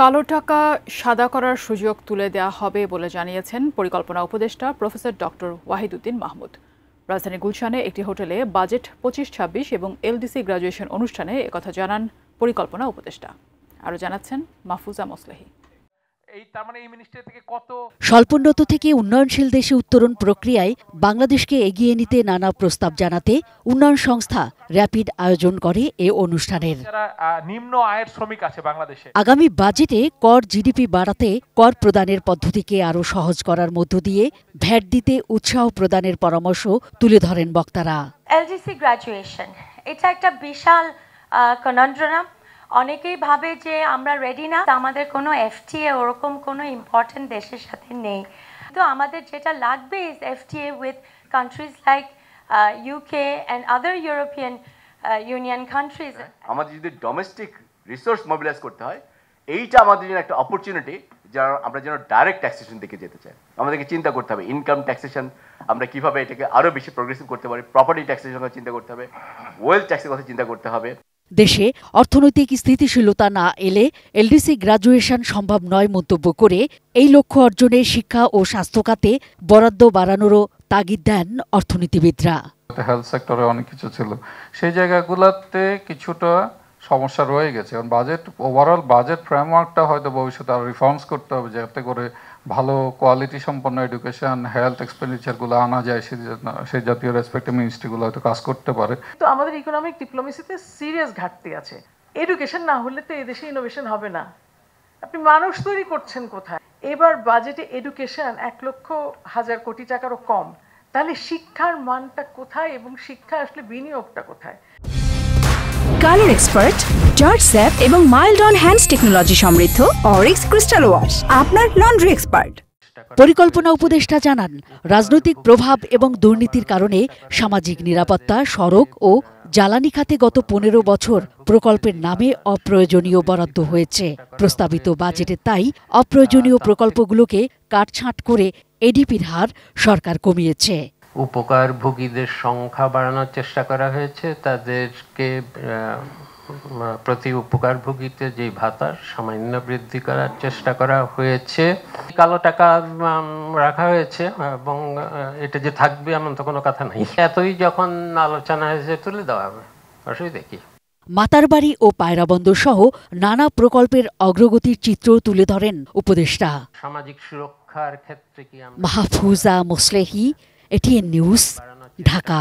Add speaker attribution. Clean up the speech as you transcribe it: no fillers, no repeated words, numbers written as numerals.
Speaker 1: কালো টাকা সাদা করার সুযোগ তুলে দেওয়া হবে বলে জানিয়েছেন পরিকল্পনা উপদেষ্টা প্রফেসর ডক্টর ওয়াহিদুদ্দিন মাহমুদ। রাজধানীর গুলশানে একটি হোটেলে বাজেট 25-26 এবং এলডিসি গ্র্যাজুয়েশন অনুষ্ঠানে একথা জানান পরিকল্পনা উপদেষ্টা। আরও জানাচ্ছেন মাহফুজা মোসলেহি।
Speaker 2: স্বল্পোন্নত থেকে উন্নয়নশীল দেশে উত্তরণ প্রক্রিয়ায় বাংলাদেশকে এগিয়ে নিতে নানা প্রস্তাব জানাতে উন্নয়ন সংস্থা র্যাপিড আয়োজন করে এ অনুষ্ঠানের।
Speaker 3: নিম্ন আয়ের শ্রমিক আছে বাংলাদেশে।
Speaker 2: আগামী বাজেটে কর জিডিপি বাড়াতে কর প্রদানের পদ্ধতিকে আরও সহজ করার মধ্য দিয়ে ভ্যাট দিতে উৎসাহ প্রদানের পরামর্শ তুলে ধরেন বক্তারা।
Speaker 4: এলডিসি গ্র্যাজুয়েশন এটা একটা বিশাল কনন্ড্রাম। অনেকেই ভাবে যে আমরা রেডি না, আমাদের কোনো এফটিএ ওরকম কোনো ইম্পর্টেন্ট দেশের সাথে নেই। তো আমাদের যেটা লাগবে is FTA with countries like UK and other European union countries.
Speaker 5: আমাদের যদি ডোমেস্টিক রিসোর্স মোবিলাইজ করতে হয়, এইটা আমাদের জন্য একটা অপরচুনিটি, যারা আমরা যেন ডাইরেক্ট ট্যাক্সেশন দিকে যেতে চাই। আমাদেরকে চিন্তা করতে হবে ইনকাম ট্যাক্সেশন আমরা কিভাবে এটাকে আরও বেশি প্রোগ্রেসিভ করতে পারি, প্রপার্টি ট্যাক্সেশন কথা চিন্তা করতে হবে, ওয়েলথ ট্যাক্সের কথা চিন্তা করতে হবে।
Speaker 2: দেশে অর্থনৈতিক স্থিতিশীলতা না এলে এলডিসি গ্র্যাজুয়েশন সম্ভব নয় মন্তব্য করে এই লক্ষ্য অর্জনে শিক্ষা ও স্বাস্থ্য খাতে বরাদ্দ বাড়ানোরও তাগিদ দেন অর্থনীতিবিদরা।
Speaker 6: হেলথ সেক্টরে অনেক কিছু ছিল, সেই জায়গাগুলোতে কিছুটা সমস্যা রয়ে গেছে। কারণ বাজেট ওভারঅল বাজেট ফ্রেমওয়ার্কটা হয়তো ভবিষ্যতে আরও রিফর্মস করতে হবে, যাতে করে ভালো কোয়ালিটি সম্পন্ন এডুকেশন হেলথ এক্সপেন্ডিচারগুলো আনা যায়, সেই জাতীয় রেসপেক্টিভ মিনিস্ট্রিগুলো হয়তো কাজ করতে পারে।
Speaker 7: তো আমাদের ইকোনমিক ডিপ্লোমেসিতে সিরিয়াস ঘাটতি আছে। এডুকেশন না হলে তো এদেশে ইনোভেশন হবে না। আপনি মানুষ তৈরি করছেন কোথায়? এবার বাজেটে এডুকেশন 1,00,000 কোটি টাকারও কম। তাহলে শিক্ষার মানটা কোথায় এবং শিক্ষা আসলে বিনিয়োগটা কোথায়?
Speaker 8: কালার এক্সপার্ট, জর্জ স্যাপ এবং মাইল্ড অন হ্যান্ডস টেকনোলজি সমৃদ্ধ অরিক্স ক্রিস্টাল ওয়াশ আপনার লন্ড্রি এক্সপার্ট।
Speaker 2: পরিকল্পনা উপদেষ্টা জানান, রাজনৈতিক প্রভাব এবং দুর্নীতির কারণে সামাজিক নিরাপত্তা, সড়ক ও জ্বালানি খাতে গত 15 বছর প্রকল্পের নামে অপ্রয়োজনীয় বরাদ্দ হয়েছে। প্রস্তাবিত বাজেটে তাই অপ্রয়োজনীয় প্রকল্পগুলোকে কাটছাঁট করে এডিপির হার সরকার কমিয়েছে।
Speaker 9: উপকারভোগীদের সংখ্যা বাড়ানোর চেষ্টা করা হয়েছে, তাদেরকে প্রতি উপকারভোগীতে যে ভাতা সামান্য বৃদ্ধি করার চেষ্টা করা হয়েছে। কালো টাকা রাখা হয়েছে এবং এটা যে থাকবে এমন তো কোনো কথা নাই। এতই যখন আলোচনা হয়েছে তুলে দেওয়া হবে, অসুবিধা কি?
Speaker 2: মাতারবাড়ি ও পায়রাবন্দর সহ নানা প্রকল্পের অগ্রগতির চিত্র তুলে ধরেন উপদেষ্টা।
Speaker 9: সামাজিক সুরক্ষার ক্ষেত্রে কি
Speaker 2: মাহফুজা মোসলেহি, এটিএন নিউজ, ঢাকা।